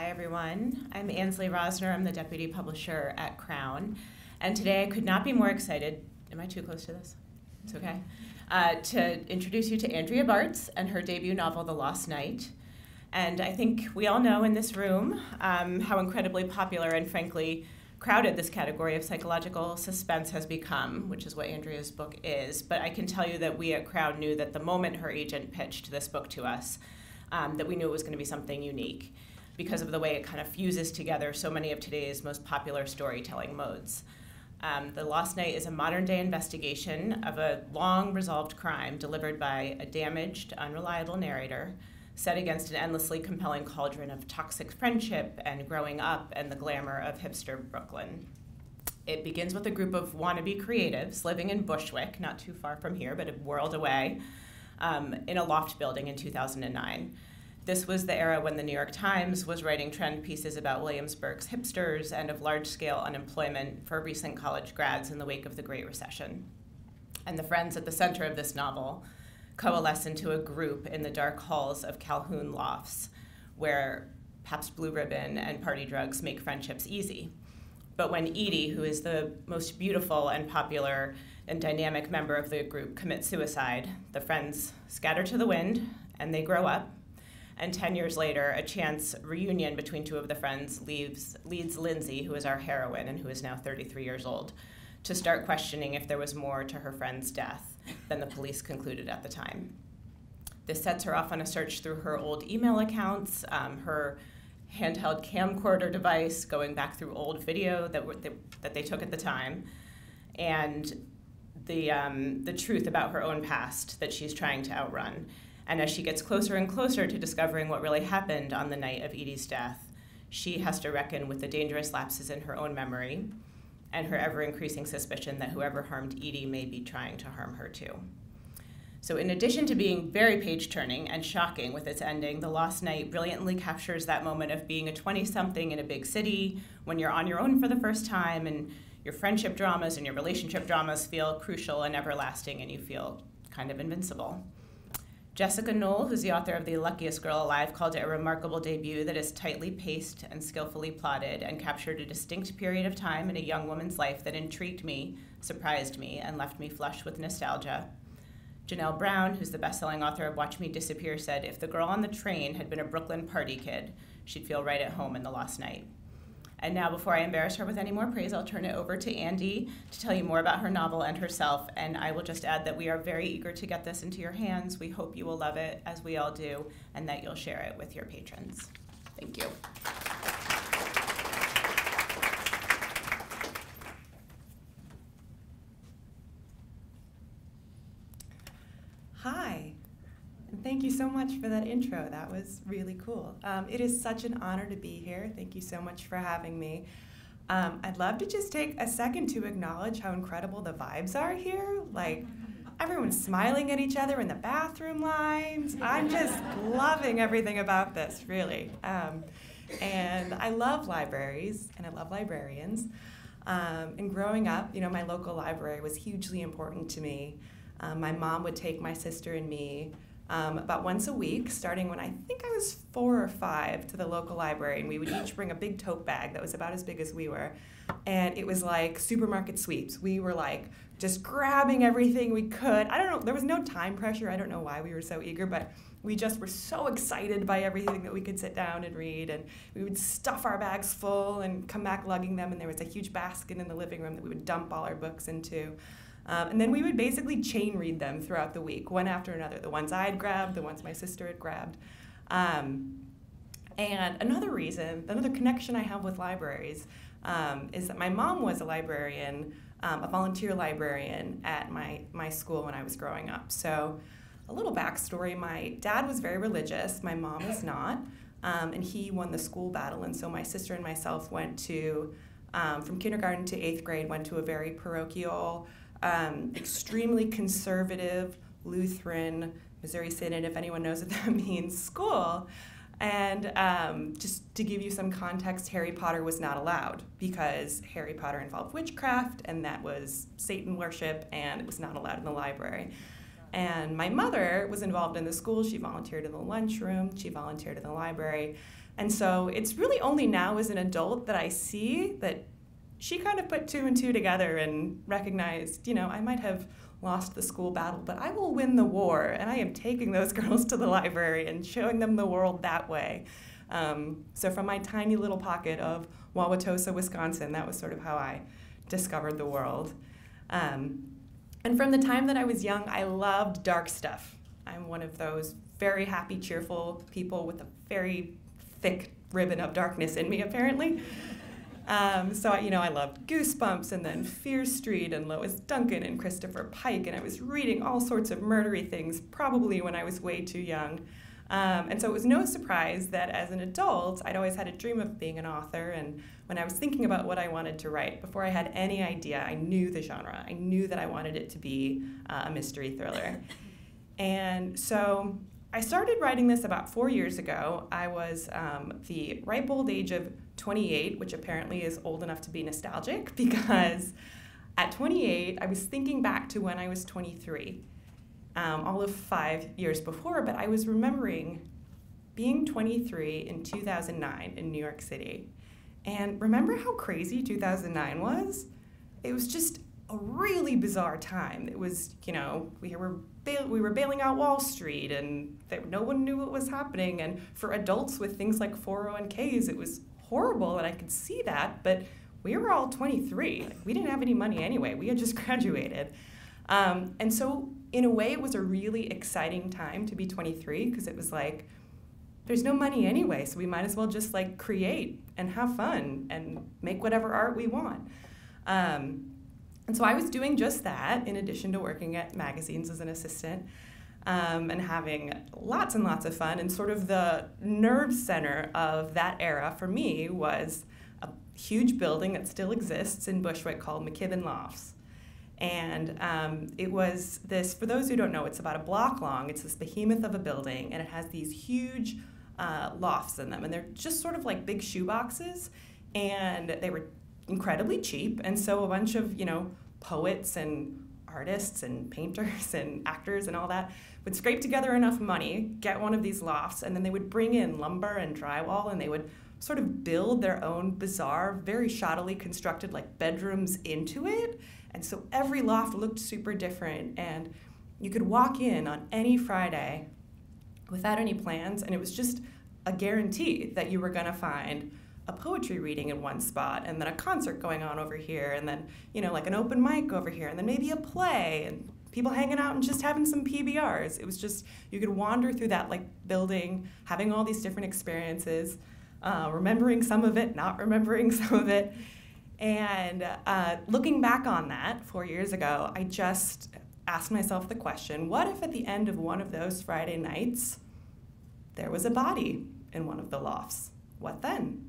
Hi, everyone. I'm Ansley Rosner. I'm the Deputy Publisher at Crown. And today I could not be more excited. Am I too close to this? It's okay. To introduce you to Andrea Bartz and her debut novel, The Lost Night. And I think we all know in this room how incredibly popular and frankly crowded this category of psychological suspense has become, which is what Andrea's book is. But I can tell you that we at Crown knew that the moment her agent pitched this book to us, that we knew it was going to be something unique because of the way it kind of fuses together so many of today's most popular storytelling modes. The Lost Night is a modern-day investigation of a long-resolved crime delivered by a damaged, unreliable narrator set against an endlessly compelling cauldron of toxic friendship and growing up and the glamour of hipster Brooklyn. It begins with a group of wannabe creatives living in Bushwick, not too far from here, but a world away, in a loft building in 2009. This was the era when the New York Times was writing trend pieces about Williamsburg's hipsters and of large-scale unemployment for recent college grads in the wake of the Great Recession. And the friends at the center of this novel coalesce into a group in the dark halls of Calhoun lofts, where Pabst Blue Ribbon and party drugs make friendships easy. But when Edie, who is the most beautiful and popular and dynamic member of the group, commits suicide, the friends scatter to the wind and they grow up. And 10 years later, a chance reunion between two of the friends leads Lindsay, who is our heroine and who is now 33 years old, to start questioning if there was more to her friend's death than the police concluded at the time. This sets her off on a search through her old email accounts, her handheld camcorder device, going back through old video that they took at the time, and the truth about her own past that she's trying to outrun. And as she gets closer and closer to discovering what really happened on the night of Edie's death, she has to reckon with the dangerous lapses in her own memory and her ever-increasing suspicion that whoever harmed Edie may be trying to harm her too. So in addition to being very page-turning and shocking with its ending, The Lost Night brilliantly captures that moment of being a 20-something in a big city when you're on your own for the first time and your friendship dramas and your relationship dramas feel crucial and everlasting and you feel kind of invincible. Jessica Knoll, who's the author of The Luckiest Girl Alive, called it a remarkable debut that is tightly paced and skillfully plotted and captured a distinct period of time in a young woman's life that intrigued me, surprised me, and left me flushed with nostalgia. Janelle Brown, who's the best-selling author of Watch Me Disappear, said, if the girl on the train had been a Brooklyn party kid, she'd feel right at home in The Lost Night. And now, before I embarrass her with any more praise, I'll turn it over to Andy to tell you more about her novel and herself. And I will just add that we are very eager to get this into your hands. We hope you will love it, as we all do, and that you'll share it with your patrons. Thank you. Hi. Thank you so much for that intro. That was really cool. It is such an honor to be here. Thank you so much for having me. I'd love to just take a second to acknowledge how incredible the vibes are here. Like, everyone's smiling at each other in the bathroom lines. I'm just loving everything about this, really. And I love libraries, and I love librarians. And growing up, you know, my local library was hugely important to me. My mom would take my sister and me about once a week, starting when I think I was 4 or 5, to the local library, and we would each bring a big tote bag that was about as big as we were, and it was like supermarket sweeps. We were like just grabbing everything we could. I don't know, there was no time pressure. I don't know why we were so eager, but we just were so excited by everything that we could sit down and read, and we would stuff our bags full and come back lugging them, and there was a huge basket in the living room that we would dump all our books into. And then we would basically chain read them throughout the week, one after another, the ones I had grabbed, the ones my sister had grabbed. And another reason, another connection I have with libraries is that my mom was a librarian, a volunteer librarian at my school when I was growing up. So a little backstory, my dad was very religious, my mom is not, and he won the school battle, and so my sister and myself went to, from kindergarten to 8th grade, went to a very parochial, extremely conservative Lutheran Missouri Synod, if anyone knows what that means, school. And just to give you some context, Harry Potter was not allowed because Harry Potter involved witchcraft, and that was Satan worship, and it was not allowed in the library. And my mother was involved in the school. She volunteered in the lunchroom. She volunteered in the library. And so it's really only now as an adult that I see that she kind of put 2 and 2 together and recognized, I might have lost the school battle, but I will win the war, and I am taking those girls to the library and showing them the world that way. So from my tiny little pocket of Wauwatosa, Wisconsin, that was sort of how I discovered the world. And from the time that I was young, I loved dark stuff. I'm one of those very happy, cheerful people with a very thick ribbon of darkness in me, apparently. So I loved Goosebumps, and then Fear Street, and Lois Duncan, and Christopher Pike, and I was reading all sorts of murdery things, probably when I was way too young. And so it was no surprise that as an adult, I'd always had a dream of being an author, and when I was thinking about what I wanted to write, before I had any idea, I knew the genre. I knew that I wanted it to be a mystery thriller. And so I started writing this about 4 years ago. I was the ripe old age of 28, which apparently is old enough to be nostalgic, because at 28, I was thinking back to when I was 23, all of 5 years before, but I was remembering being 23 in 2009 in New York City. And remember how crazy 2009 was? It was just a really bizarre time. It was, we were bailing out Wall Street, and no one knew what was happening. And for adults with things like 401ks, it was horrible, and I could see that. But we were all 23. We didn't have any money anyway. We had just graduated. And so in a way, it was a really exciting time to be 23, because it was like, there's no money anyway, so we might as well just create and have fun and make whatever art we want. And so I was doing just that, in addition to working at magazines as an assistant, and having lots and lots of fun. And sort of the nerve center of that era for me was a huge building that still exists in Bushwick called McKibben Lofts. And it was this, for those who don't know, it's about a block long. It's this behemoth of a building, and it has these huge lofts in them. And they're just sort of like big shoeboxes, and they were incredibly cheap. And so a bunch of, poets and artists and painters and actors and all that would scrape together enough money, get one of these lofts, and then they would bring in lumber and drywall, and they would sort of build their own bizarre, very shoddily constructed bedrooms into it. And so every loft looked super different, and you could walk in on any Friday without any plans, and it was just a guarantee that you were gonna find a poetry reading in one spot, and then a concert going on over here, and then, an open mic over here, and then maybe a play, and people hanging out and just having some PBRs. It was just, you could wander through that building, having all these different experiences, remembering some of it, not remembering some of it. And looking back on that 4 years ago, I just asked myself the question, what if at the end of one of those Friday nights, there was a body in one of the lofts? What then?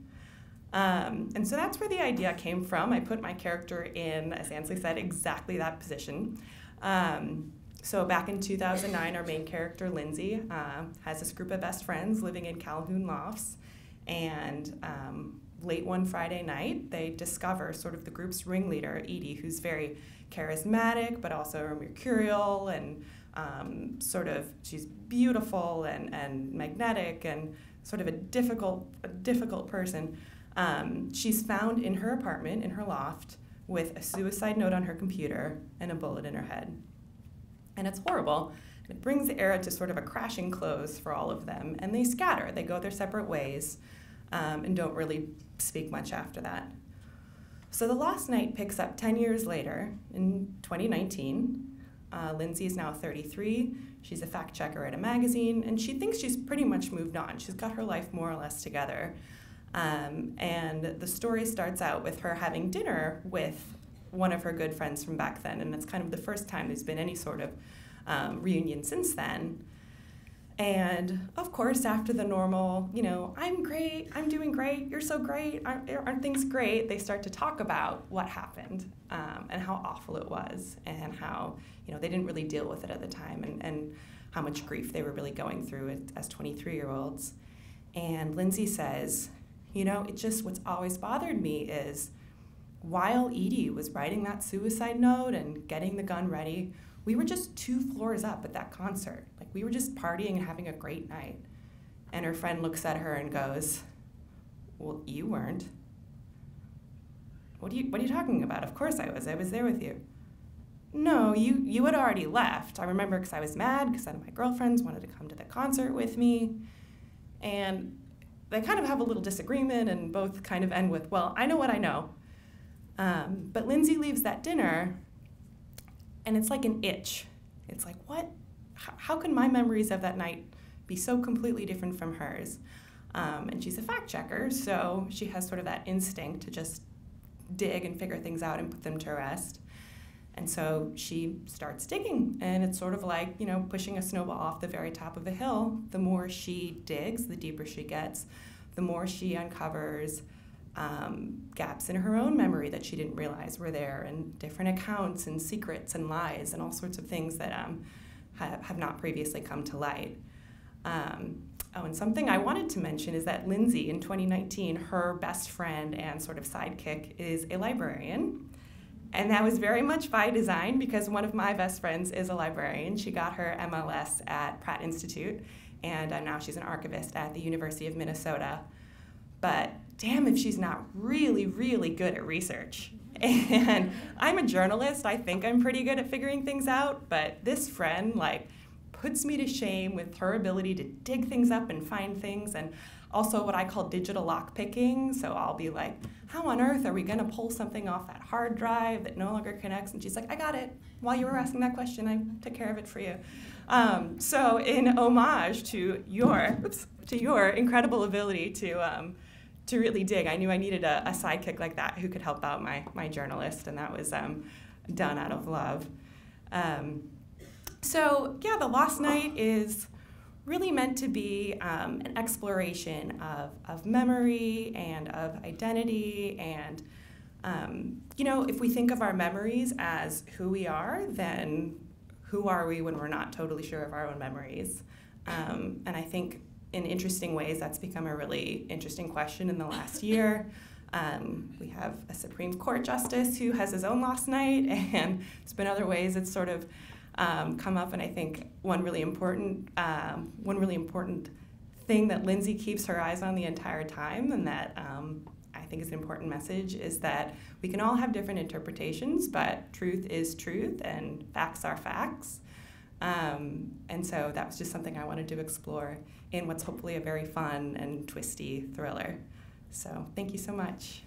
And so that's where the idea came from. I put my character in, as Ansley said, exactly that position. So back in 2009, our main character, Lindsay, has this group of best friends living in Calhoun Lofts. And late one Friday night, they discover sort of the group's ringleader, Edie, who's very charismatic, but also mercurial, and she's beautiful and magnetic, and sort of a difficult person. She's found in her apartment, in her loft, with a suicide note on her computer and a bullet in her head. And it's horrible. It brings the era to sort of a crashing close for all of them, and they scatter. They go their separate ways, and don't really speak much after that. So the last night picks up 10 years later, in 2019. Lindsay is now 33. She's a fact checker at a magazine, and she thinks she's pretty much moved on. She's got her life more or less together. And the story starts out with her having dinner with one of her good friends from back then, and it's kind of the first time there's been any sort of reunion since then. And of course, after the normal, I'm great, I'm doing great, you're so great, aren't things great? They start to talk about what happened, and how awful it was, and how, they didn't really deal with it at the time, and how much grief they were really going through as 23-year-olds. And Lindsay says, what's always bothered me is while Edie was writing that suicide note and getting the gun ready, we were just 2 floors up at that concert. We were just partying and having a great night. And her friend looks at her and goes, Well, you weren't. What are you talking about? Of course I was. I was there with you. No, you had already left. I remember because I was mad because one of my girlfriends wanted to come to the concert with me. And they kind of have a little disagreement and both kind of end with, well, I know what I know. But Lindsay leaves that dinner and it's like an itch. It's like, what? How can my memories of that night be so completely different from hers? And she's a fact checker, so she has sort of that instinct to just dig and figure things out and put them to rest. And so she starts digging, and it's sort of like, you know, pushing a snowball off the very top of a hill. The more she digs, the deeper she gets, the more she uncovers gaps in her own memory that she didn't realize were there, and different accounts and secrets and lies and all sorts of things that have not previously come to light. And something I wanted to mention is that Lindsay, in 2019, her best friend and sort of sidekick is a librarian. And that was very much by design because one of my best friends is a librarian. She got her MLS at Pratt Institute, and now she's an archivist at the University of Minnesota. But damn if she's not really, really good at research. And I'm a journalist. I think I'm pretty good at figuring things out, but this friend, like, puts me to shame with her ability to dig things up and find things, and also what I call digital lock picking. So I'll be like, how on earth are we going to pull something off that hard drive that no longer connects? And she's like, I got it. While you were asking that question, I took care of it for you. So in homage to your incredible ability to really dig, I knew I needed a sidekick like that who could help out my journalist, and that was done out of love. So yeah, The Lost Night is really meant to be an exploration of memory and of identity. And, you know, if we think of our memories as who we are, then who are we when we're not totally sure of our own memories? And I think in interesting ways that's become a really interesting question in the last year. We have a Supreme Court justice who has his own lost night, and it's been other ways it's sort of come up. And I think one really important thing that Lindsay keeps her eyes on the entire time, and that I think is an important message, is that we can all have different interpretations, but truth is truth and facts are facts. And so that was just something I wanted to explore in what's hopefully a very fun and twisty thriller. So thank you so much.